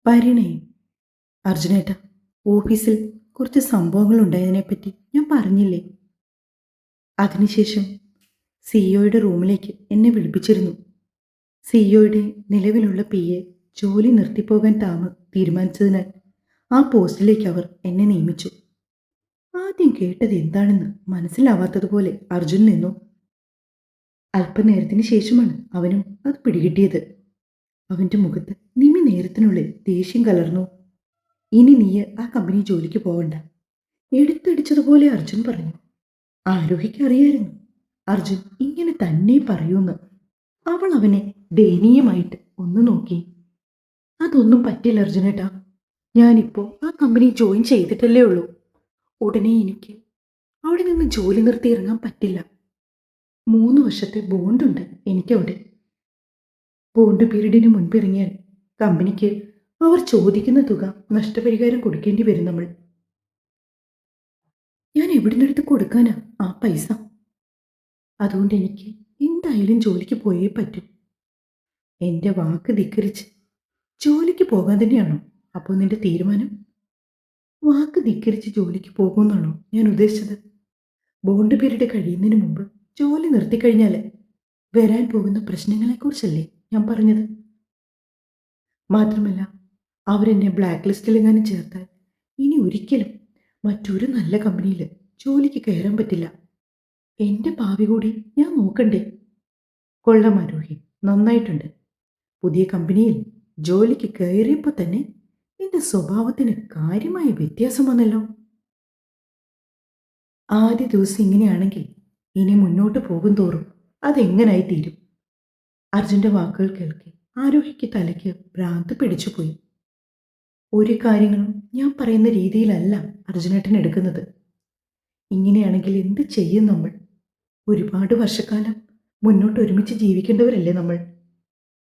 പരിണയം. അർജുനേട്ട, ഓഫീസിൽ കുറച്ച് സംഭവങ്ങൾ ഉണ്ടായതിനെപ്പറ്റി ഞാൻ പറഞ്ഞില്ലേ? അതിനുശേഷം സിഇഒയുടെ റൂമിലേക്ക് എന്നെ വിളിപ്പിച്ചിരുന്നു. സിഇഒയുടെ നിലവിലുള്ള പി.എ ജോലി നിർത്തിപ്പോകാൻ തീരുമാനിച്ചതിനാൽ ആ പോസ്റ്റിലേക്ക് അവർ എന്നെ നിയമിച്ചു. ആദ്യം കേട്ടത് എന്താണെന്ന് മനസ്സിലാവാത്തതുപോലെ അർജുൻ നിന്നു. അല്പനേരത്തിന് ശേഷമാണ് അവനും അത് പിടികിട്ടിയത്. അവൻ്റെ മുഖത്ത് നേരത്തിനുള്ളിൽ ദേഷ്യം കലർന്നു. ഇനി നീ ആ കമ്പനി ജോലിക്ക് പോകണ്ട, എടുത്തടിച്ചതുപോലെ അർജുൻ പറഞ്ഞു. ആരോഹിക്ക് അറിയായിരുന്നു അർജുൻ ഇങ്ങനെ തന്നെ പറയൂന്ന്. അവൾ അവനെ ദയനീയമായിട്ട് ഒന്ന് നോക്കി. അതൊന്നും പറ്റില്ല അർജുനേട്ടാ, ഞാനിപ്പോൾ ആ കമ്പനി ജോയിൻ ചെയ്തിട്ടല്ലേ ഉള്ളൂ. ഉടനെ എനിക്ക് അവിടെ നിന്ന് ജോലി നിർത്തി ഇറങ്ങാൻ പറ്റില്ല. 3 വർഷത്തെ ബോണ്ടുണ്ട് എനിക്കവിടെ. ബോണ്ട് പീരീഡിന് മുൻപ് ഇറങ്ങിയാൽ കമ്പനിക്ക് അവർ ചോദിക്കുന്ന തുക നഷ്ടപരിഹാരം കൊടുക്കേണ്ടി വരും നമ്മൾ. ഞാൻ എവിടെ നിന്നെടുത്ത് കൊടുക്കാനാ ആ പൈസ? അതുകൊണ്ട് എനിക്ക് എന്തായാലും ജോലിക്ക് പോയേ പറ്റൂ. എൻ്റെ വാക്ക് ധിക്കരിച്ച് ജോലിക്ക് പോകാൻ തന്നെയാണോ അപ്പോൾ നിന്റെ തീരുമാനം? വാക്ക് ധിക്കരിച്ച് ജോലിക്ക് പോകുമെന്നാണോ ഞാൻ ഉദ്ദേശിച്ചത്? ബോണ്ട് പീരീഡ് കഴിയുന്നതിന് മുമ്പ് ജോലി നിർത്തിക്കഴിഞ്ഞാൽ വരാൻ പോകുന്ന പ്രശ്നങ്ങളെക്കുറിച്ചല്ലേ ഞാൻ പറഞ്ഞത്. മാത്രമല്ല, അവരെന്നെ ബ്ലാക്ക് ലിസ്റ്റിലെങ്ങാനും ചേർത്താൽ ഇനി ഒരിക്കലും മറ്റൊരു നല്ല കമ്പനിയിൽ ജോലിക്ക് കയറാൻ പറ്റില്ല. എൻ്റെ ഭാവി കൂടി ഞാൻ നോക്കണ്ടേ? കൊള്ളാം ആരോഹി, നന്നായിട്ടുണ്ട്. പുതിയ കമ്പനിയിൽ ജോലിക്ക് കയറിയപ്പോൾ തന്നെ എൻ്റെ സ്വഭാവത്തിന് കാര്യമായ വ്യത്യാസം വന്നല്ലോ. ആദ്യ ദിവസം ഇങ്ങനെയാണെങ്കിൽ ഇനി മുന്നോട്ട് പോകും തോറും അതെങ്ങനായി തീരും? അർജുൻ്റെ വാക്കുകൾ കേൾക്കെ ആരോഹിക്ക് തലയ്ക്ക് ഭ്രാന്ത് പിടിച്ചുപോയി. ഒരു കാര്യങ്ങളും ഞാൻ പറയുന്ന രീതിയിലല്ല അർജുനേട്ടൻ എടുക്കുന്നത്. ഇങ്ങനെയാണെങ്കിൽ എന്ത് ചെയ്യും നമ്മൾ? ഒരുപാട് വർഷക്കാലം മുന്നോട്ട് ഒരുമിച്ച് ജീവിക്കേണ്ടവരല്ലേ നമ്മൾ?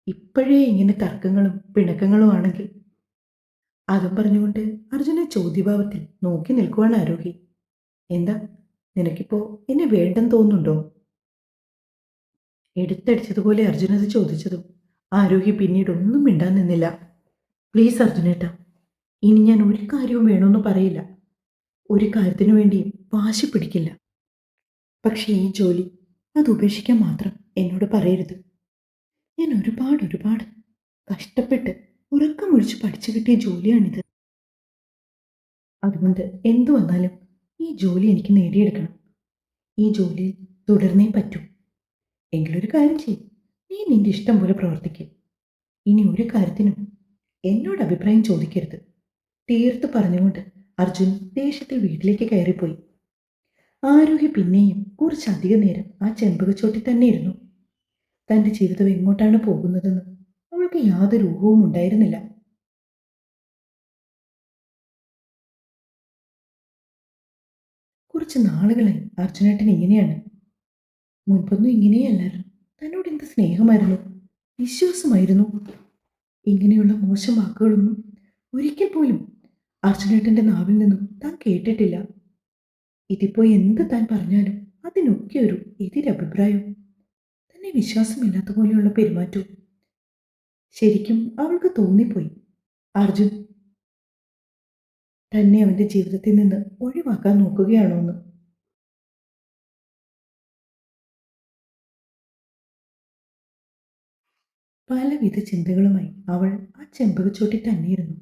ഇപ്പോഴേ ഇങ്ങനെ തർക്കങ്ങളും പിണക്കങ്ങളും ആണെങ്കിൽ? അതും പറഞ്ഞുകൊണ്ട് അർജുനെ ചോദ്യഭാവത്തിൽ നോക്കി നിൽക്കുവാണ് ആരോഹി. എന്താ, നിനക്കിപ്പോ എന്നെ വേണ്ടെന്ന് തോന്നുന്നുണ്ടോ? എടുത്തടിച്ചതുപോലെ അർജുനത് ചോദിച്ചതും ആരോഹി പിന്നീട് ഒന്നും മിണ്ടാൻ നിന്നില്ല. പ്ലീസ് അർജുനേട്ടാ, ഇനി ഞാൻ ഒരു കാര്യവും വേണമെന്ന് പറയില്ല. ഒരു കാര്യത്തിനു വേണ്ടിയും വാശി പിടിക്കില്ല. പക്ഷേ ഈ ജോലി അത് ഉപേക്ഷിക്കാൻ മാത്രം എന്നോട് പറയരുത്. ഞാൻ ഒരുപാട് കഷ്ടപ്പെട്ട് ഉറക്കമൊഴിച്ച് പഠിച്ചു കിട്ടിയ ജോലിയാണിത്. അതുകൊണ്ട് എന്തു വന്നാലും ഈ ജോലി എനിക്ക് നേടിയെടുക്കണം. ഈ ജോലിയിൽ തുടർന്നേ പറ്റൂ. എങ്കിലൊരു കാര്യം ചെയ്യും, നീ നിന്റെ ഇഷ്ടം പോലെ പ്രവർത്തിക്കുക. ഇനി ഒരു കാര്യത്തിനും എന്നോട് അഭിപ്രായം ചോദിക്കരുത്. തീർത്ത് പറഞ്ഞുകൊണ്ട് അർജുൻ ദേഷ്യത്തിൽ വീട്ടിലേക്ക് കയറിപ്പോയി. ആരോഹി പിന്നെയും കുറച്ചധികം നേരം ആ ചെമ്പകച്ചോട്ടിൽ തന്നെ ഇരുന്നു. തൻ്റെ ജീവിതം എങ്ങോട്ടാണ് പോകുന്നതെന്ന് അവൾക്ക് യാതൊരു ഊഹവും ഉണ്ടായിരുന്നില്ല. കുറച്ച് നാളുകളായി അർജുനേട്ടൻ ഇങ്ങനെയാണ്. മുൻപൊന്നും ഇങ്ങനെയല്ലായിരുന്നു. തന്നോട് എന്ത് സ്നേഹമായിരുന്നു, വിശ്വാസമായിരുന്നു. ഇങ്ങനെയുള്ള മോശം വാക്കുകളൊന്നും ഒരിക്കൽ പോലും അർജുനേട്ടൻ്റെ നാവിൽ നിന്നും താൻ കേട്ടിട്ടില്ല. ഇതിപ്പോ എന്ത് താൻ പറഞ്ഞാലും അതിനൊക്കെ ഒരു എതിരഭിപ്രായവും തന്നെ വിശ്വാസമില്ലാത്ത പോലെയുള്ള പെരുമാറ്റവും. ശരിക്കും അവൾക്ക് തോന്നിപ്പോയി അർജുൻ തന്നെ അവൻ്റെ ജീവിതത്തിൽ നിന്ന് ഒഴിവാക്കാൻ നോക്കുകയാണോ എന്ന്. പലവിധ ചിന്തകളുമായി അവൾ ആ ചെമ്പകച്ചോട്ടിൽ തന്നെയിരുന്നു.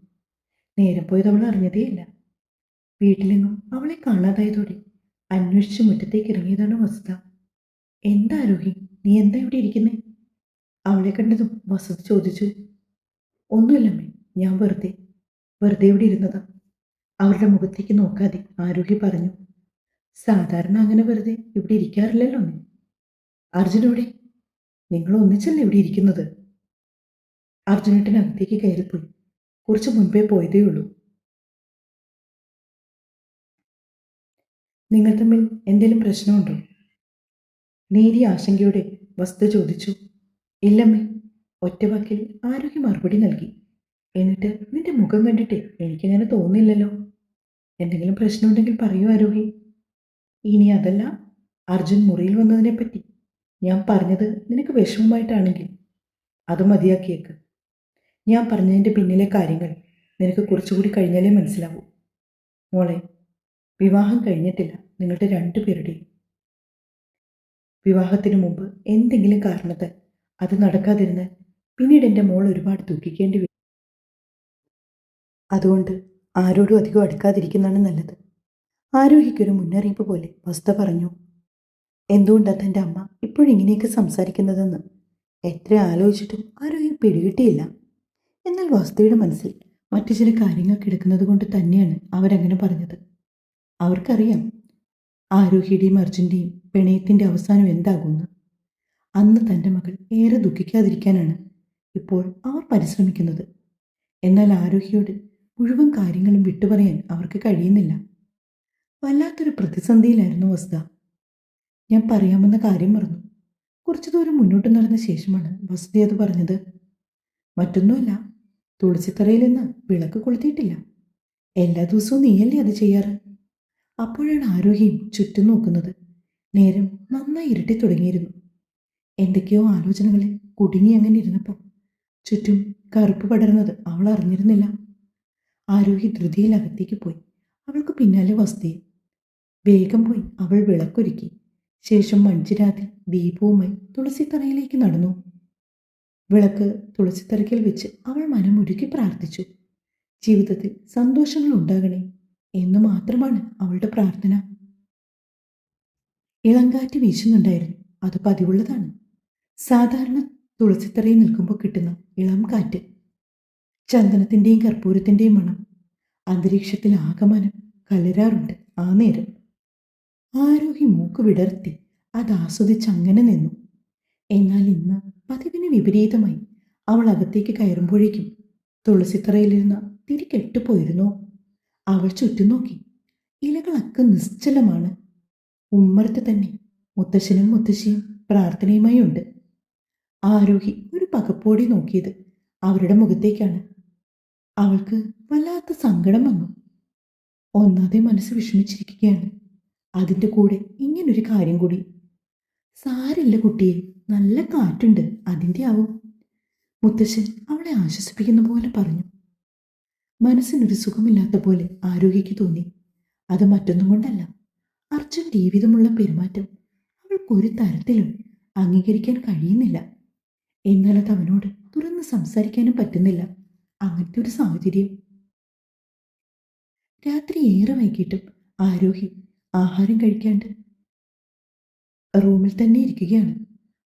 നേരം പോയത് അവൾ അറിഞ്ഞതേയില്ല. വീട്ടിലെങ്ങും അവളെ കാണാതായതോടെ അന്വേഷിച്ച് മുറ്റത്തേക്ക് ഇറങ്ങിയതാണ് വസുധ. എന്താ ആരോഹി, നീ എന്താ ഇവിടെ ഇരിക്കുന്നേ? അവളെ കണ്ടതും വസുധ ചോദിച്ചു. ഒന്നുമില്ലമ്മേ, ഞാൻ വെറുതെ ഇവിടെ ഇരുന്നതാ. അവരുടെ മുഖത്തേക്ക് നോക്കാതെ ആരോഹി പറഞ്ഞു. സാധാരണ അങ്ങനെ വെറുതെ ഇവിടെ ഇരിക്കാറില്ലല്ലോ നീ. അർജുനോടെ, നിങ്ങൾ ഒന്നിച്ചല്ലേ ഇവിടെ ഇരിക്കുന്നത്? അർജുനേട്ടനകത്തേക്ക് കയറിപ്പോയി. കുറച്ച് മുൻപേ പോയതേ ഉള്ളൂ. നിങ്ങൾ തമ്മിൽ എന്തെങ്കിലും പ്രശ്നമുണ്ടോ? നേരിയ ആശങ്കയോടെ വസ്തു ചോദിച്ചു. ഇല്ലമ്മേ, ഒറ്റവാക്കിൽ ആരോഗ്യ മറുപടി നൽകി. എന്നിട്ട് നിന്റെ മുഖം കണ്ടിട്ട് എനിക്കങ്ങനെ തോന്നില്ലല്ലോ. എന്തെങ്കിലും പ്രശ്നമുണ്ടെങ്കിൽ പറയൂ ആരോഹി. ഇനി അതല്ല, അർജുൻ മുറിയിൽ വന്നതിനെപ്പറ്റി ഞാൻ പറഞ്ഞത് നിനക്ക് വിഷമമായിട്ടാണെങ്കിൽ അത് മതിയാക്കിയേക്ക്. ഞാൻ പറഞ്ഞതിൻ്റെ പിന്നിലെ കാര്യങ്ങൾ നിനക്ക് കുറച്ചുകൂടി കഴിഞ്ഞാലേ മനസ്സിലാവൂ. മോളെ, വിവാഹം കഴിഞ്ഞിട്ടില്ല നിങ്ങളുടെ രണ്ടുപേരുടെയും. വിവാഹത്തിനു മുമ്പ് എന്തെങ്കിലും കാരണത്താൽ അത് നടക്കാതിരുന്നാൽ പിന്നീട് എൻ്റെ മോൾ ഒരുപാട് ദുഃഖിക്കേണ്ടി വരും. അതുകൊണ്ട് ആരോടും അധികം അടുക്കാതിരിക്കുന്നതാണ് നല്ലത്. ആരോഹിക്കൊരു മുന്നറിയിപ്പ് പോലെ വസ്ത പറഞ്ഞു. എന്തുകൊണ്ടാണ് തൻ്റെ അമ്മ ഇപ്പോഴിങ്ങനെയൊക്കെ സംസാരിക്കുന്നതെന്ന് എത്ര ആലോചിച്ചിട്ടും ആരോഹി പിടികിട്ടിയില്ല. എന്നാൽ വസ്തുയുടെ മനസ്സിൽ മറ്റു ചില കാര്യങ്ങൾ കിടക്കുന്നത് കൊണ്ട് തന്നെയാണ് അവരങ്ങനെ പറഞ്ഞത്. അവർക്കറിയാം ആരോഹിയുടെയും അർജുൻ്റെയും പ്രണയത്തിൻ്റെ അവസാനം എന്താകുമെന്ന്. അന്ന് തൻ്റെ മകൾ ഏറെ ദുഃഖിക്കാതിരിക്കാനാണ് ഇപ്പോൾ അവർ പരിശ്രമിക്കുന്നത്. എന്നാൽ ആരോഹിയോട് മുഴുവൻ കാര്യങ്ങളും വിട്ടുപറയാൻ അവർക്ക് കഴിയുന്നില്ല. വല്ലാത്തൊരു പ്രതിസന്ധിയിലായിരുന്നു വസ്ത. ഞാൻ പറയാമെന്ന കാര്യം മറന്നു. കുറച്ചു ദൂരം മുന്നോട്ട് നടന്ന ശേഷമാണ് വസുതി അത് പറഞ്ഞത്. മറ്റൊന്നുമല്ല, തുളസിത്തറയിൽ നിന്ന് വിളക്ക് കൊളുത്തിയിട്ടില്ല. എല്ലാ ദിവസവും നീയല്ലേ അത് ചെയ്യാറ്? അപ്പോഴാണ് ആരോഹിയും ചുറ്റും നോക്കുന്നത്. നേരം നന്നായി ഇരുട്ടി തുടങ്ങിയിരുന്നു. എന്തൊക്കെയോ ആലോചനകളിൽ കുടുങ്ങി അങ്ങനെ ഇരുന്നപ്പോൾ ചുറ്റും കറുപ്പ് പടർന്നത് അവൾ അറിഞ്ഞിരുന്നില്ല. ആരോഹി ധൃതിയിൽ അകത്തേക്ക് പോയി. അവൾക്ക് പിന്നാലെ വസ്തിയെ. വേഗം പോയി അവൾ വിളക്കൊരുക്കി. ശേഷം മഞ്ചിരാതി ദീപവുമായി തുളസിത്തറയിലേക്ക് നടന്നു. വിളക്ക് തുളസിത്തറയ്ക്കൽ വെച്ച് അവൾ മനമുരുക്കി പ്രാർത്ഥിച്ചു. ജീവിതത്തിൽ സന്തോഷങ്ങൾ ഉണ്ടാകണേ എന്ന് മാത്രമാണ് അവളുടെ പ്രാർത്ഥന. ഇളങ്കാറ്റ് വീശുന്നുണ്ടായിരുന്നു. അത് പതിവുള്ളതാണ്. സാധാരണ തുളസിത്തറയിൽ നിൽക്കുമ്പോൾ കിട്ടുന്ന ഇളം കാറ്റ്. ചന്ദനത്തിൻ്റെയും കർപ്പൂരത്തിൻ്റെയും മണം അന്തരീക്ഷത്തിൽ ആകമാനം കലരാറുണ്ട് ആ നേരം. ആരോഹി മൂക്ക് വിടർത്തി അത് ആസ്വദിച്ച് അങ്ങനെ നിന്നു. എന്നാൽ ഇന്ന് പതിവിന് വിപരീതമായി അവൾ അകത്തേക്ക് കയറുമ്പോഴേക്കും തുളസിത്തറയിലിരുന്ന തിരി കെട്ടുപോയിരുന്നു. അവൾ ചുറ്റും നോക്കി. ഇലകളൊക്കെ നിശ്ചലമാണ്. ഉമ്മറത്ത് തന്നെ മുത്തശ്ശനും മുത്തശ്ശിയും പ്രാർത്ഥനയുമായി ഉണ്ട്. ആരോഹി ഒരു പകപ്പോടെ നോക്കിയത് അവരുടെ മുഖത്തേക്കാണ്. അവൾക്ക് വല്ലാത്ത സങ്കടം വന്നു. ഒന്നാതെ മനസ്സ് വിഷമിച്ചിരിക്കുകയാണ്. അതിൻ്റെ കൂടെ ഇങ്ങനൊരു കാര്യം കൂടി. സാരില്ല കുട്ടിയെ, നല്ല കാറ്റുണ്ട്, അതിൻ്റെ ആവും. മുത്തശ്ശൻ അവളെ ആശ്വസിപ്പിക്കുന്ന പോലെ പറഞ്ഞു. മനസ്സിനൊരു സുഖമില്ലാത്ത പോലെ ആരോഗ്യക്ക് തോന്നി. അത് മറ്റൊന്നും കൊണ്ടല്ല. അർജുൻ ജീവിതമുള്ള പെരുമാറ്റം അവൾക്കൊരു തരത്തിലും അംഗീകരിക്കാൻ കഴിയുന്നില്ല. എന്നാൽ അത് അവനോട് തുറന്ന് സംസാരിക്കാനും പറ്റുന്നില്ല. അങ്ങനത്തെ ഒരു സാഹചര്യം. രാത്രി ഏറെ വൈകിട്ടും ആരോഹി ആഹാരം കഴിക്കാണ്ട് റൂമിൽ തന്നെ ഇരിക്കുകയാണ്.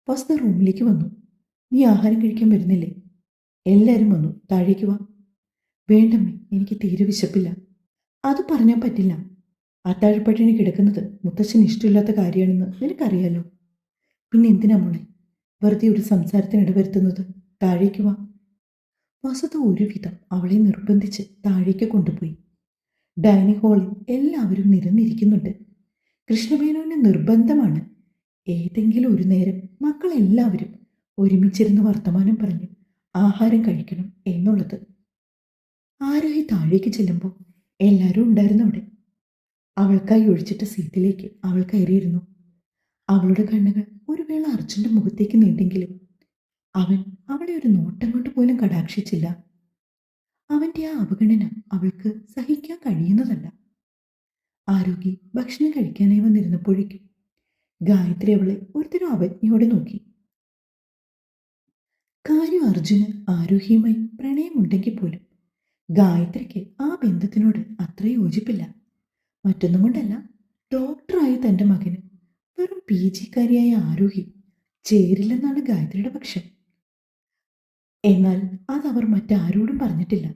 വസ്തു റൂമിലേക്ക് വന്നു. നീ ആഹാരം കഴിക്കാൻ വരുന്നില്ലേ? എല്ലാവരും വന്നു, താഴേക്ക് വാ. വേണ്ടമ്മേ, എനിക്ക് തീരെ വിശപ്പില്ല. അത് പറഞ്ഞാൽ പറ്റില്ല. അത്താഴപ്പട്ടിണി കിടക്കുന്നത് മുത്തശ്ശന് ഇഷ്ടമില്ലാത്ത കാര്യമാണെന്ന് നിനക്കറിയാലോ. പിന്നെ എന്തിനാ മോളെ വെറുതെ ഒരു സംസാരത്തിന് ഇടവരുത്തുന്നത്? താഴേക്ക് വാ. വസുത ഒരുവിധം അവളെ നിർബന്ധിച്ച് താഴേക്ക് കൊണ്ടുപോയി. ഡൈനിങ് ഹാളിൽ എല്ലാവരും നിരന്നിരിക്കുന്നുണ്ട്. കൃഷ്ണമേനോന് നിർബന്ധമാണ് ഏതെങ്കിലും ഒരു നേരം മക്കളെല്ലാവരും ഒരുമിച്ചിരുന്ന് വർത്തമാനം പറഞ്ഞ് ആഹാരം കഴിക്കണം എന്നുള്ളത്. ആരോഹി താഴേക്ക് ചെല്ലുമ്പോൾ എല്ലാവരും ഉണ്ടായിരുന്നു അവിടെ. അവൾക്കായി ഒഴിച്ചിട്ട സീറ്റിലേക്ക് അവൾ കയറിയിരുന്നു. അവളുടെ കണ്ണുകൾ ഒരു വേള അർജുന്റെ മുഖത്തേക്ക് നീണ്ടെങ്കിലും അവൻ അവളെ ഒരു നോട്ടം കൊണ്ട് പോലും കടാക്ഷിച്ചില്ല. അവന്റെ ആ അവഗണന അവൾക്ക് സഹിക്കാൻ കഴിയുന്നതല്ല. ആരോഗ്യ ഭക്ഷണം കഴിക്കാനായി വന്നിരുന്നപ്പോഴേക്കും ഗായത്രി അവളെ ഒരുതരം അവജ്ഞയോടെ നോക്കി. കാര്യം അർജുന് ആരോഗ്യവുമായി പ്രണയമുണ്ടെങ്കിൽ പോലും ഗായത്രിക്ക് ആ ബന്ധത്തിനോട് അത്ര യോജിപ്പില്ല. മറ്റൊന്നും കൊണ്ടല്ല, ഡോക്ടറായ തൻ്റെ മകന് വെറും PG-കാരിയായ ആരോഹി ചേരില്ലെന്നാണ് ഗായത്രിയുടെ പക്ഷം. എന്നാൽ അതവർ മറ്റാരോടും പറഞ്ഞിട്ടില്ല.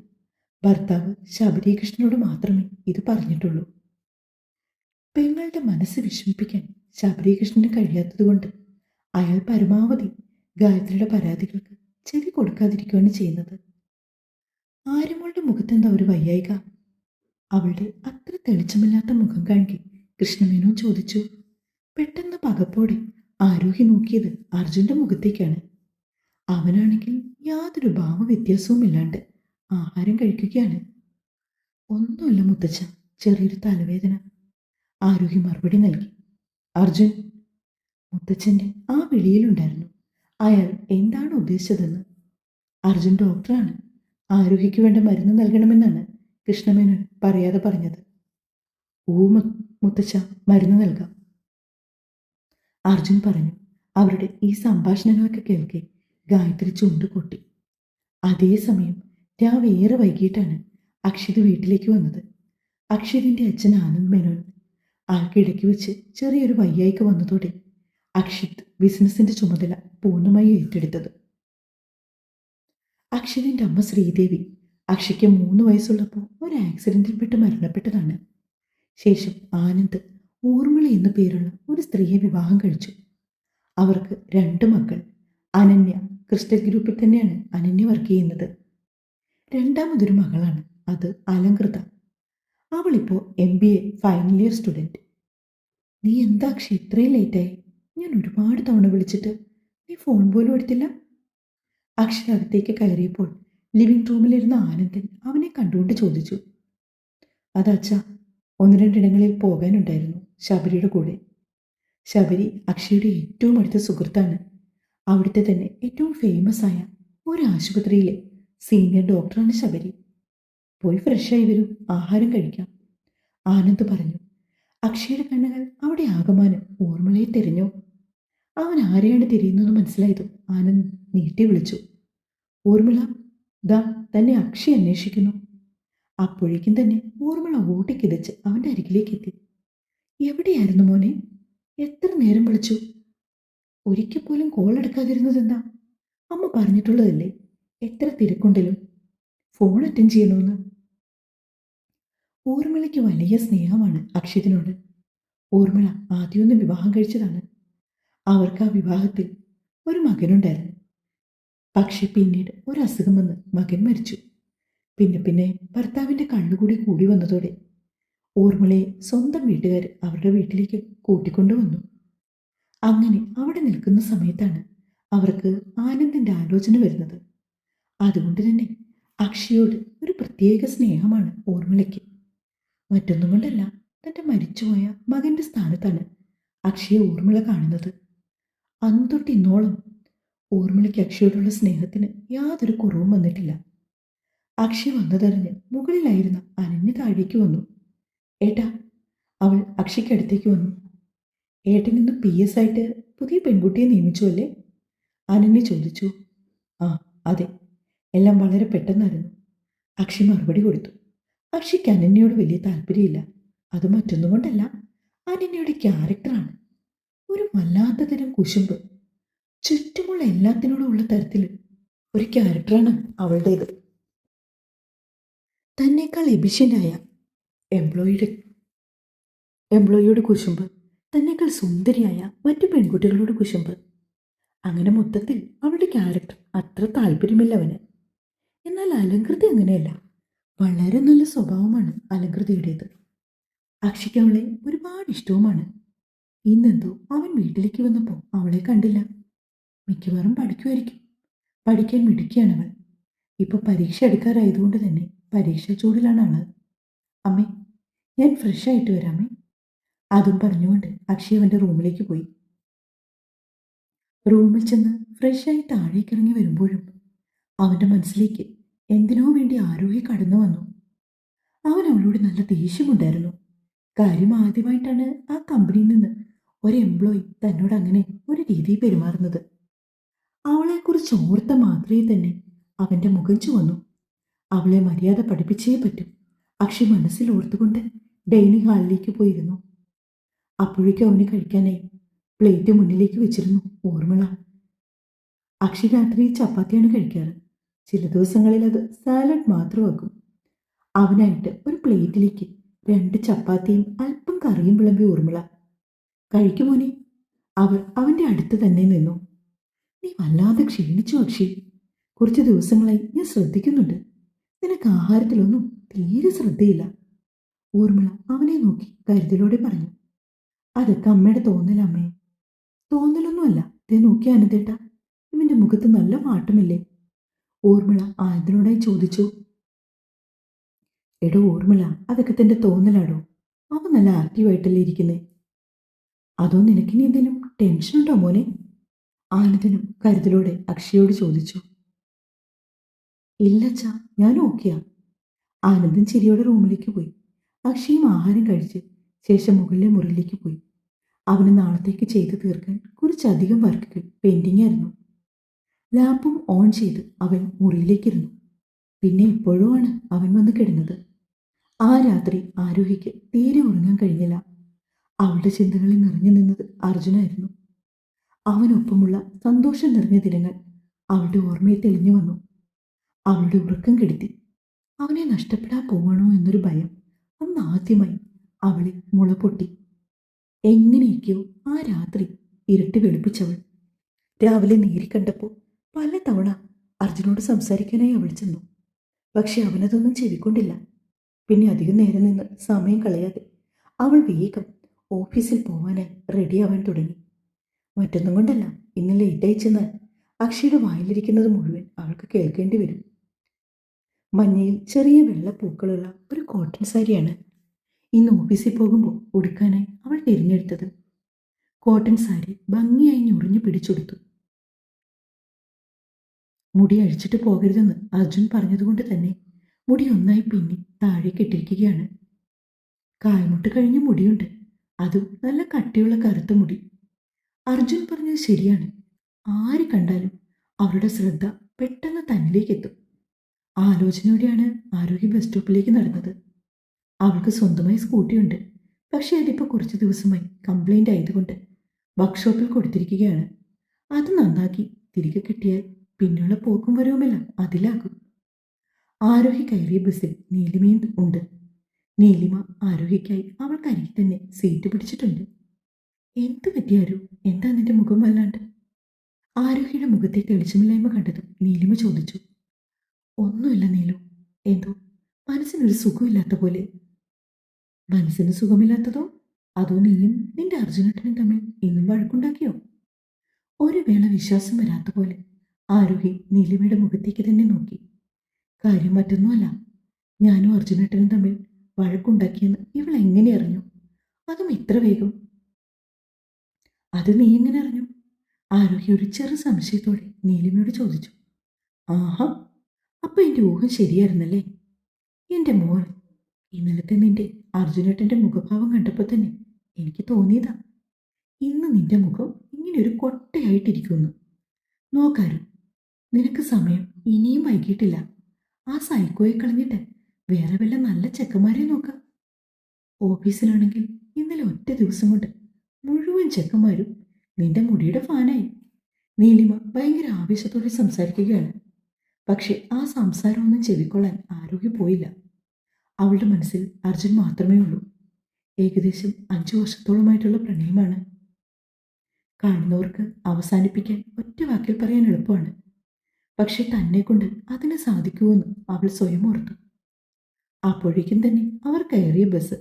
ഭർത്താവ് ശബരികൃഷ്ണനോട് മാത്രമേ ഇത് പറഞ്ഞിട്ടുള്ളൂ. പെങ്ങളുടെ മനസ്സ് വിഷമിപ്പിക്കാൻ ശബരികൃഷ്ണന് കഴിയാത്തതുകൊണ്ട് അയാൾ പരമാവധി ഗായത്രിയുടെ പരാതികൾക്ക് ചെവി കൊടുക്കാതിരിക്കുകയാണ് ചെയ്യുന്നത്. ആര്യമ്മളുടെ മുഖത്തെന്താ ഒരു വയ്യായിക? അവളുടെ അത്ര തെളിച്ചമില്ലാത്ത മുഖം കാണിക്കെ കൃഷ്ണമേനോൻ ചോദിച്ചു. പെട്ടെന്ന് പകപ്പോടെ ആരോഹി നോക്കിയത് അർജുന്റെ മുഖത്തേക്കാണ്. അവനാണെങ്കിൽ യാതൊരു ഭാവവ്യത്യാസവും ഇല്ലാണ്ട് ആഹാരം കഴിക്കുകയാണ്. ഒന്നുമില്ല മുത്തച്ഛ, ചെറിയൊരു തലവേദന. ആരോഹി മറുപടി നൽകി. അർജുൻ. മുത്തച്ഛൻ്റെ ആ വിളിയിലുണ്ടായിരുന്നു അയാൾ എന്താണ് ഉദ്ദേശിച്ചതെന്ന്. അർജുൻ ഡോക്ടറാണ്. ആരോഗ്യയ്ക്ക് വേണ്ട മരുന്ന് നൽകണമെന്നാണ് കൃഷ്ണമേനോൻ പറയാതെ പറഞ്ഞത്. "ഓ മുത്തച്ഛ, മരുന്ന് നൽകാം," അർജുൻ പറഞ്ഞു. അവരുടെ ഈ സംഭാഷണങ്ങളൊക്കെ കേൾക്കെ ഗായത്രി ചുണ്ടുപൊട്ടി. അതേസമയം രാവേറെ വൈകിട്ടാണ് അക്ഷിത് വീട്ടിലേക്ക് വന്നത്. അക്ഷിതിന്റെ അച്ഛൻ ആനന്ദ് മേനോൻ ആൾക്കിടയ്ക്ക് വെച്ച് ചെറിയൊരു വയ്യായ്ക വന്നതോടെ അക്ഷിത് ബിസിനസിന്റെ ചുമതല പൂർണ്ണമായി ഏറ്റെടുത്തത്. അക്ഷിതിന്റെ അമ്മ ശ്രീദേവി അക്ഷിക്ക് 3 വയസ്സുള്ളപ്പോൾ ഒരു ആക്സിഡന്റിൽപ്പെട്ട് മരണപ്പെട്ടതാണ്. ശേഷം ആനന്ദ് ഊർമിള എന്നു പേരുള്ള ഒരു സ്ത്രീയെ വിവാഹം കഴിച്ചു. അവർക്ക് 2 മക്കൾ. അനന്യ ക്രിസ്റ്റൽ ഗ്രൂപ്പിൽ തന്നെയാണ് അനന്യ വർക്ക് ചെയ്യുന്നത്. രണ്ടാമതൊരു മകളാണ്, അത് അലങ്കൃത. അവളിപ്പോ MBA ഫൈനൽ ഇയർ സ്റ്റുഡൻറ്റ്. "നീ എന്താ അക്ഷയ് ഇത്രയും ലേറ്റായി? ഞാൻ ഒരുപാട് തവണ വിളിച്ചിട്ട് നീ ഫോൺ പോലും എടുത്തില്ല." അക്ഷയ് അകത്തേക്ക് കയറിയപ്പോൾ ലിവിംഗ് റൂമിലിരുന്ന ആനന്ദൻ അവനെ കണ്ടുകൊണ്ട് ചോദിച്ചു. "അതച്ഛാ, 1-2 ഇടങ്ങളിൽ പോകാനുണ്ടായിരുന്നു ശബരിയുടെ കൂടെ." ശബരി അക്ഷയുടെ ഏറ്റവും അടുത്ത സുഹൃത്താണ്. അവിടുത്തെ തന്നെ ഏറ്റവും ഫേമസ് ആയ ഒരു ആശുപത്രിയിലെ സീനിയർ ഡോക്ടറാണ് ശബരി. "പോയി ഫ്രഷായി വരൂ, ആഹാരം കഴിക്കാം," ആനന്ദ് പറഞ്ഞു. അക്ഷയുടെ കണ്ണുകൾ അവിടെ ആകമാനം ഊർമിളയെ തിരഞ്ഞു. അവൻ ആരെയാണ് തിരയുന്നതെന്ന് മനസ്സിലായതും ആനന്ദ് നീട്ടി വിളിച്ചു. "ഊർമിള, ദാ തന്നെ അക്ഷയ് അന്വേഷിക്കുന്നു." അപ്പോഴേക്കും തന്നെ ഊർമിള ഓട്ടിക്കിതച്ച് അവൻ്റെ അരികിലേക്ക് എത്തി. "എവിടെയായിരുന്നു മോനെ? എത്ര നേരം വിളിച്ചു? ഒരിക്കൽ പോലും കോൾ എടുക്കാതിരുന്നതെന്താ? അമ്മ പറഞ്ഞിട്ടുള്ളതല്ലേ എത്ര തിരക്കുണ്ടല്ലോ ഫോൺ അറ്റൻഡ് ചെയ്യണമെന്ന്." ഊർമിളയ്ക്ക് വലിയ സ്നേഹമാണ് അക്ഷിതിനോട്. ഊർമിള ആദ്യമൊന്ന് വിവാഹം കഴിച്ചതാണ്. അവർക്ക് ആ വിവാഹത്തിൽ ഒരു മകനുണ്ടായിരുന്നു. പക്ഷെ പിന്നീട് ഒരു അസുഖം വന്ന് മകൻ മരിച്ചു. പിന്നെ ഭർത്താവിൻ്റെ കണ്ണുകൂടി കൂടി വന്നതോടെ ഊർമിളയെ സ്വന്തം വീട്ടുകാർ അവരുടെ വീട്ടിലേക്ക് കൂട്ടിക്കൊണ്ടുവന്നു. അങ്ങനെ അവിടെ നിൽക്കുന്ന സമയത്താണ് അവർക്ക് ആനന്ദിന്റെ ആലോചന വരുന്നത്. അതുകൊണ്ട് തന്നെ അക്ഷയോട് ഒരു പ്രത്യേക സ്നേഹമാണ് ഊർമിളയ്ക്ക്. മറ്റൊന്നും കൊണ്ടല്ല, തൻ്റെ മരിച്ചുപോയ മകന്റെ സ്ഥാനത്താണ് അക്ഷയെ ഊർമിള കാണുന്നത്. അന്ന് തൊട്ട് ഇന്നോളം ഊർമിളയ്ക്ക് അക്ഷയോടുള്ള സ്നേഹത്തിന് യാതൊരു കുറവും വന്നിട്ടില്ല. അക്ഷയ് വന്നതറിഞ്ഞ് മുകളിലായിരുന്ന അനന്യ താഴേക്ക് വന്നു. "ഏട്ടാ," അവൾ അക്ഷയ്ക്ക് അടുത്തേക്ക് വന്നു. "ഏട്ടൻ ഇന്ന് PS ആയിട്ട് പുതിയ പെൺകുട്ടിയെ നിയമിച്ചു അല്ലേ?" അനന്യ ചോദിച്ചു. "ആ, അതെ. എല്ലാം വളരെ പെട്ടെന്നായിരുന്നു," അക്ഷയ് മറുപടി കൊടുത്തു. അക്ഷയ്ക്ക് അനന്യയോട് വലിയ താല്പര്യമില്ല. അത് മറ്റൊന്നും കൊണ്ടല്ല, അനന്യയുടെ ക്യാരക്ടറാണ്. ഒരു വല്ലാത്ത തരം കുശുമ്പ്. ചുറ്റുമുള്ള എല്ലാത്തിനോടും ഉള്ള തരത്തിൽ ഒരു ക്യാരക്ടറാണ് അവളുടേത്. തന്നേക്കാൾ എഫിഷ്യൻ്റായ എംപ്ലോയിയോട് കുശുമ്പ്, തന്നേക്കാൾ സുന്ദരിയായ മറ്റു പെൺകുട്ടികളോട് കുശുമ്പ്. അങ്ങനെ മൊത്തത്തിൽ അവളുടെ ക്യാരക്ടർ അത്ര താല്പര്യമില്ല അവന്. എന്നാൽ അലങ്കൃതി അങ്ങനെയല്ല. വളരെ നല്ല സ്വഭാവമാണ് അലങ്കൃതിയുടേത്. അക്ഷിക്ക് അവളെ ഒരുപാട് ഇഷ്ടവുമാണ്. ഇന്നെന്തോ അവൻ വീട്ടിലേക്ക് വന്നപ്പോൾ അവളെ കണ്ടില്ല. മിക്കവാറും പഠിക്കുമായിരിക്കും. പഠിക്കാൻ മിടുക്കിയാണ് അവൾ. ഇപ്പൊ പരീക്ഷ എടുക്കാറായതുകൊണ്ട് തന്നെ പരീക്ഷാ ചൂടിലാണ് ആള്. "അമ്മേ, ഞാൻ ഫ്രഷ് ആയിട്ട് വരാമേ." അതും പറഞ്ഞുകൊണ്ട് അക്ഷയ് അവൻ്റെ റൂമിലേക്ക് പോയി. റൂമിൽ ചെന്ന് ഫ്രഷായി താഴേക്ക് ഇറങ്ങി വരുമ്പോഴും അവൻ്റെ മനസ്സിലേക്ക് എന്തിനോ വേണ്ടി ആരോഗ്യ കടന്നു വന്നു. അവൻ അവളോട് നല്ല ദേഷ്യമുണ്ടായിരുന്നു. കാര്യം ആദ്യമായിട്ടാണ് ആ കമ്പനിയിൽ നിന്ന് ഒരു എംപ്ലോയി തന്നോട് അങ്ങനെ ഒരു രീതിയിൽ പെരുമാറുന്നത്. അവളെക്കുറിച്ച് ഓർത്ത മാത്രമേ തന്നെ അവൻ്റെ മുഖം ചുവന്നു. അവളെ മര്യാദ പഠിപ്പിച്ചേ പറ്റും. അക്ഷയ് മനസ്സിൽ ഓർത്തുകൊണ്ട് ഡൈനിങ് ഹാളിലേക്ക് പോയിരുന്നു. അപ്പോഴേക്കും അവന് കഴിക്കാനായി പ്ലേറ്റ് മുന്നിലേക്ക് വെച്ചിരുന്നു ഊർമിള. അക്ഷയ് രാത്രി ചപ്പാത്തിയാണ് കഴിക്കാറ്. ചില ദിവസങ്ങളിൽ അത് സാലഡ് മാത്രമാക്കും. അവനായിട്ട് ഒരു പ്ലേറ്റിലേക്ക് 2 ചപ്പാത്തിയും അല്പം കറിയും വിളമ്പി ഊർമിള. "കഴിക്കുമോനെ?" അവൾ അവൻ്റെ അടുത്ത് തന്നെ നിന്നു. "നീ വല്ലാതെ ക്ഷീണിച്ചു അക്ഷയ്. കുറച്ച് ദിവസങ്ങളായി ഞാൻ ശ്രദ്ധിക്കുന്നുണ്ട്. നിനക്ക് ആഹാരത്തിലൊന്നും തീരെ ശ്രദ്ധയില്ല." ഊർമിള അവനെ നോക്കി കരുതലോടെ പറഞ്ഞു. "അതൊക്കെ അമ്മയുടെ തോന്നലമ്മേ." "തോന്നലൊന്നുമല്ല, ദേ നോക്കി ആനന്ദേട്ടാ, ഇവന്റെ മുഖത്ത് നല്ല മാറ്റമില്ലേ?" ഊർമിള ആനന്ദിനോടായി ചോദിച്ചു. "എടോ ഊർമിള, അതൊക്കെ തന്റെ തോന്നലാടോ. അവൻ നല്ല ആക്റ്റീവായിട്ടല്ലേ ഇരിക്കുന്നേ." "അതോ നിനക്കിനി എന്തെങ്കിലും ടെൻഷനുണ്ടോ മോനെ?" ആനന്ദനും കരുതലോടെ അക്ഷയോട് ചോദിച്ചു. ഇല്ലച്ചാ, ഞാൻ ഓക്കെയാ. ആനന്ദൻ ചിരിയോടെ റൂമിലേക്ക് പോയി. അക്ഷയും ആഹാരം കഴിച്ച് ശേഷം മുകളിലെ മുറിയിലേക്ക് പോയി. അവന് നാളത്തേക്ക് ചെയ്തു തീർക്കാൻ കുറച്ചധികം വർക്കുകൾ പെൻഡിങ് ആയിരുന്നു. ലാപ്പും ഓൺ ചെയ്ത് അവൻ മുറിയിലേക്കിരുന്നു. പിന്നെ ഇപ്പോഴുമാണ് അവൻ വന്ന് കിടന്നത്. ആ രാത്രി ആരോഹിക്ക് തീരെ ഉറങ്ങാൻ കഴിഞ്ഞില്ല. അവളുടെ ചിന്തകളിൽ നിറഞ്ഞു നിന്നത് അർജുനായിരുന്നു. അവനൊപ്പമുള്ള സന്തോഷം നിറഞ്ഞ ദിനങ്ങൾ അവളുടെ ഓർമ്മയിൽ തെളിഞ്ഞു വന്നു. അവളുടെ ഉറക്കം കെടുത്തി. അവനെ നഷ്ടപ്പെടാൻ പോകണോ എന്നൊരു ഭയം അന്ന് ആദ്യമായി അവളിൽ മുളപൊട്ടി. എങ്ങനെയൊക്കെയോ ആ രാത്രി ഇരട്ടി വെളുപ്പിച്ചവൾ. രാവിലെ നേരി കണ്ടപ്പോൾ പല തവണ അർജുനോട് സംസാരിക്കാനായി അവൾ ചെന്നു. പക്ഷെ അവനതൊന്നും ചെവിക്കൊണ്ടില്ല. പിന്നെ അധികം നേരം നിന്ന് സമയം കളയാതെ അവൾ വേഗം ഓഫീസിൽ പോവാനായി റെഡിയാവാൻ തുടങ്ങി. മറ്റൊന്നും കൊണ്ടല്ല, ഇന്ന് ലേറ്റായി ചെന്നാൽ അക്ഷയുടെ വായിലിരിക്കുന്നത് മുഴുവൻ അവൾക്ക് കേൾക്കേണ്ടി വരും. മഞ്ഞയിൽ ചെറിയ വെള്ളപ്പൂക്കളുള്ള ഒരു കോട്ടൺ സാരിയാണ് ഇന്ന് ഓഫീസിൽ പോകുമ്പോൾ ഉടുക്കാനായി അവൾ തിരഞ്ഞെടുത്തത്. കോട്ടൺ സാരി ഭംഗിയായി ഞൊറിഞ്ഞു പിടിച്ചെടുത്തു. മുടി അഴിച്ചിട്ട് പോകരുതെന്ന് അർജുൻ പറഞ്ഞതുകൊണ്ട് തന്നെ മുടി ഒന്നായി പിന്നി താഴേക്ക് ഇട്ടിരിക്കുകയാണ്. കാൽമുട്ട് കഴിഞ്ഞ മുടിയുണ്ട്, അതും നല്ല കട്ടിയുള്ള കറുത്ത മുടി. അർജുൻ പറഞ്ഞത് ശരിയാണ്. ആര് കണ്ടാലും അവരുടെ ശ്രദ്ധ പെട്ടെന്ന് തന്നിലേക്ക് എത്തും. ആലോചനയോടെയാണ് ആരോഗ്യ ബസ് സ്റ്റോപ്പിലേക്ക് നടന്നത്. അവൾക്ക് സ്വന്തമായി സ്കൂട്ടിയുണ്ട്. പക്ഷേ അതിപ്പോൾ കുറച്ച് ദിവസമായി കംപ്ലൈൻ്റ് ആയതുകൊണ്ട് വർക്ക്ഷോപ്പിൽ കൊടുത്തിരിക്കുകയാണ്. അത് നന്നാക്കി തിരികെ കിട്ടിയാൽ പിന്നെയുള്ള പോക്കും വരവുമെല്ലാം അതിലാകും. ആരോഹി കയറിയ ബസ്സിൽ നീലിമയും ഉണ്ട്. നീലിമ ആരോഹിക്കായി അവൾക്കരികിൽ തന്നെ സീറ്റ് പിടിച്ചിട്ടുണ്ട്. എന്ത് പറ്റിയാരോ, എന്താ നിന്റെ മുഖം വല്ലാണ്ട്? ആരോഹിയുടെ മുഖത്തെ തെളിച്ചമില്ലായ്മ കണ്ടതും നീലിമ ചോദിച്ചു. ഒന്നുമില്ല നീലു, എന്തോ മനസ്സിനൊരു സുഖമില്ലാത്ത പോലെ. മനസ്സിന് സുഖമില്ലാത്തതോ അതോ നീയും നിന്റെ അർജുനട്ടനും തമ്മിൽ ഇന്നും വഴക്കുണ്ടാക്കിയോ? ഒരു വേള വിശ്വാസം വരാത്ത പോലെ ആരോഹി നീലിമയുടെ മുഖത്തേക്ക് തന്നെ നോക്കി. കാര്യം മറ്റൊന്നുമല്ല, ഞാനും അർജുനട്ടനും തമ്മിൽ വഴക്കുണ്ടാക്കിയെന്ന് ഇവൾ എങ്ങനെ അറിഞ്ഞു? അതും ഇത്ര വേഗം. അത് നീ എങ്ങനെ അറിഞ്ഞു? ആരോഹി ഒരു ചെറു സംശയത്തോടെ നീലിമയോട് ചോദിച്ചു. ആഹാ, അപ്പൊ എന്റെ ഊഹം ശരിയായിരുന്നല്ലേ? എന്റെ മോൻ, ഇന്നലത്തെ നിന്റെ അർജുനേട്ടന്റെ മുഖഭാവം കണ്ടപ്പോൾ തന്നെ എനിക്ക് തോന്നിയതാ, ഇന്ന് നിന്റെ മുഖം ഇങ്ങനെ ഒരു കൊട്ടയായിട്ടിരിക്കുന്നു. നോക്കാരും, നിനക്ക് സമയം ഇനിയും വൈകിട്ടില്ല. ആ സൈക്കോയെ കളഞ്ഞിട്ട് വേറെ വല്ല നല്ല ചെക്കന്മാരെ നോക്കാം. ഓഫീസിലാണെങ്കിൽ ഇന്നലെ ഒറ്റ ദിവസം കൊണ്ട് മുഴുവൻ ചെക്കന്മാരും നിന്റെ മുടിയുടെ ഫാനായി. നീലിമ ഭയങ്കര ആവേശത്തോടെ സംസാരിക്കുകയാണ്. പക്ഷെ ആ സംസാരമൊന്നും ചെവിക്കൊള്ളാൻ ആരോഗ്യം പോയില്ല. അവളുടെ മനസ്സിൽ അർജുൻ മാത്രമേ ഉള്ളൂ. ഏകദേശം 5 വർഷത്തോളമായിട്ടുള്ള പ്രണയമാണ്. കാണുന്നവർക്ക് അവസാനിപ്പിക്കാൻ ഒറ്റ വാക്കിൽ പറയാൻ എളുപ്പമാണ്. പക്ഷെ തന്നെ കൊണ്ട് അതിന് സാധിക്കുമെന്ന് അവൾ സ്വയം ഓർത്തു. അപ്പോഴേക്കും തന്നെ അവർ കയറിയ ബസ്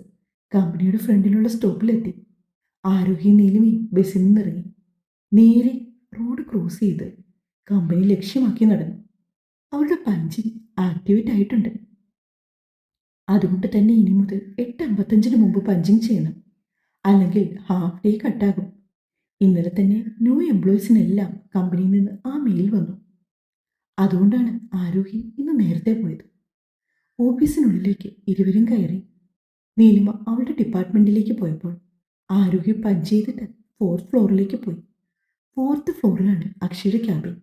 കമ്പനിയുടെ ഫ്രണ്ടിലുള്ള സ്റ്റോപ്പിലെത്തി. ആരോഗ്യ നീലിമയും ബസ്സിൽ നിന്നിറങ്ങി നേരെ റോഡ് ക്രോസ് ചെയ്ത് കമ്പനി ലക്ഷ്യമാക്കി നടന്നു. അവളുടെ പഞ്ചിങ് ആക്ടിവേറ്റ് ആയിട്ടുണ്ട്. അതുകൊണ്ട് തന്നെ ഇനി മുതൽ 8:55 മുമ്പ് പഞ്ചിങ് ചെയ്യണം, അല്ലെങ്കിൽ ഹാഫ് ഡേ കട്ടാകും. ഇന്നലെ തന്നെ ന്യൂ എംപ്ലോയീസിനെല്ലാം കമ്പനിയിൽ നിന്ന് ആ മെയിൽ വന്നു. അതുകൊണ്ടാണ് ആരോഹി ഇന്ന് നേരത്തെ പോയത്. ഓഫീസിനുള്ളിലേക്ക് ഇരുവരും കയറി. നീലിമ അവളുടെ ഡിപ്പാർട്ട്മെന്റിലേക്ക് പോയപ്പോൾ ആരോഹി പഞ്ച് ചെയ്തിട്ട് 4th ഫ്ലോറിലേക്ക് പോയി. 4th ഫ്ലോറിലാണ് അക്ഷയുടെ cabin.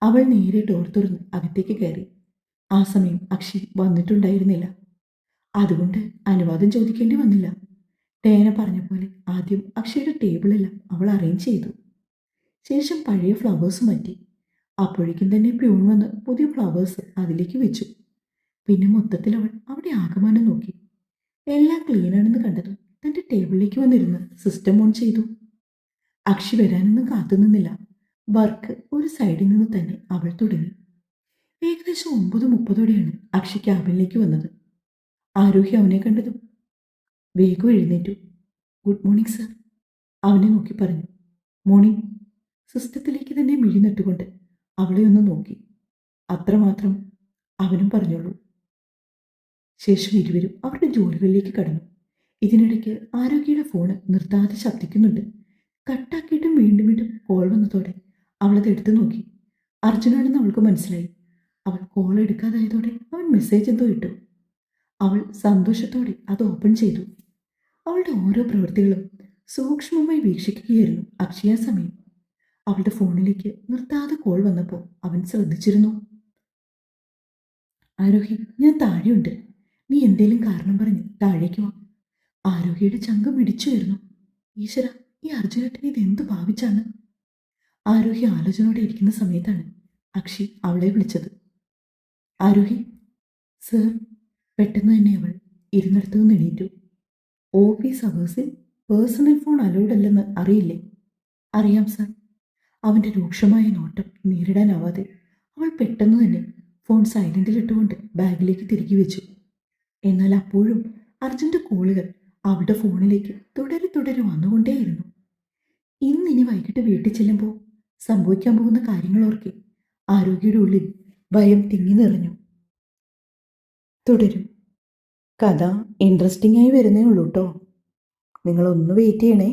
അവൾ നേരെ ഡോർ തുറന്ന് അകത്തേക്ക് കയറി. ആ സമയം അക്ഷയ് വന്നിട്ടുണ്ടായിരുന്നില്ല. അതുകൊണ്ട് അനുവാദം ചോദിക്കേണ്ടി വന്നില്ല. ടേന പറഞ്ഞ പോലെ ആദ്യം അക്ഷയുടെ ടേബിളെല്ലാം അവൾ അറേഞ്ച് ചെയ്തു. ശേഷം പഴയ ഫ്ലവേഴ്സ് മാറ്റി. അപ്പോഴേക്കും തന്നെ പ്യൂൺ വന്ന് പുതിയ ഫ്ലവേഴ്സ് അതിലേക്ക് വെച്ചു. പിന്നെ മൊത്തത്തിൽ അവൾ അവിടെ ആകമാനം നോക്കി. എല്ലാം ക്ലീനാണെന്ന് കണ്ടത് തൻ്റെ ടേബിളിലേക്ക് വന്നിരുന്ന് സിസ്റ്റം ഓൺ ചെയ്തു. അക്ഷി വരാനൊന്നും കാത്തുനിന്നില്ല. വർക്ക് ഒരു സൈഡിൽ നിന്ന് തന്നെ അവൾ തുടങ്ങി. ഏകദേശം 9:30 അക്ഷി ക്യാബിനിലേക്ക് വന്നത്. ആരോഹി അവനെ കണ്ടതും വേഗം എഴുന്നേറ്റു. ഗുഡ് മോർണിംഗ് സർ, അവനെ നോക്കി പറഞ്ഞു. മോർണിംഗ്. സിസ്റ്റത്തിലേക്ക് തന്നെ മിഴി നട്ടുകൊണ്ട് അവളെ ഒന്ന് നോക്കി. അത്രമാത്രം അവനും പറഞ്ഞോളൂ. ശേഷം ഇരുവരും അവരുടെ ജോലികളിലേക്ക് കടന്നു. ഇതിനിടയ്ക്ക് ആരോഗ്യയുടെ ഫോണ് നിർത്താതെ ശബ്ദിക്കുന്നുണ്ട്. കട്ടാക്കിയിട്ടും വീണ്ടും വീണ്ടും കോൾ വന്നതോടെ അവളത് എടുത്തു നോക്കി. അർജുനാണെന്ന് അവൾക്ക് മനസ്സിലായി. അവൾ കോൾ എടുക്കാതായതോടെ അവൻ മെസ്സേജ് എന്തോ ഇട്ടു. അവൾ സന്തോഷത്തോടെ അത് ഓപ്പൺ ചെയ്തു. അവളുടെ ഓരോ പ്രവൃത്തികളും സൂക്ഷ്മമായി വീക്ഷിക്കുകയായിരുന്നു അക്ഷയ സമയം. അവളുടെ ഫോണിലേക്ക് നിർത്താതെ കോൾ വന്നപ്പോൾ അവൻ ശ്രദ്ധിച്ചിരുന്നു. ആരോഹി, ഞാൻ താഴെയുണ്ട്. നീ എന്തേലും കാരണം പറഞ്ഞ് താഴേക്ക് വാ. ആരോഹിയുടെ ചങ്കം ഇടിച്ചുയർന്നു. ഈശ്വര, ഈ അർജുനേട്ടൻ ഇതെന്തു ഭാവിച്ചാണ്? ആരോഹി ആലോചനയോടെ ഇരിക്കുന്ന സമയത്താണ് അക്ഷി അവളെ വിളിച്ചത്. ആരോഹി. സർ. പെട്ടെന്ന് തന്നെ അവൾ ഇരുന്നിടത്തു നിന്ന് എണീറ്റു. ഓഫീസ് അവേഴ്സിൽ പേഴ്സണൽ ഫോൺ അലൗഡ് അല്ലെന്ന് അറിയില്ലേ? അറിയാം സർ. അവൻ്റെ രൂക്ഷമായ നോട്ടം നേരിടാനാവാതെ അവൾ പെട്ടെന്ന് തന്നെ ഫോൺ സൈലന്റിലിട്ടുകൊണ്ട് ബാഗിലേക്ക് തിരികെ വെച്ചു. എന്നാൽ അപ്പോഴും അർജുൻ്റെ കോളുകൾ അവളുടെ ഫോണിലേക്ക് തുടരെ തുടരെ വന്നുകൊണ്ടേയിരുന്നു. ഇന്നിനി വൈകിട്ട് വീട്ടിൽ ചെല്ലുമ്പോൾ സംഭവിക്കാൻ പോകുന്ന കാര്യങ്ങളോർക്കെ ആരോഗ്യയുടെ ഉള്ളിൽ ഭയം തിങ്ങി നിറഞ്ഞു. തുടരും. കഥ ഇൻട്രസ്റ്റിംഗ് ആയി വരുന്നേ ഉള്ളൂ കേട്ടോ. നിങ്ങളൊന്ന് വെയിറ്റ് ചെയ്യണേ.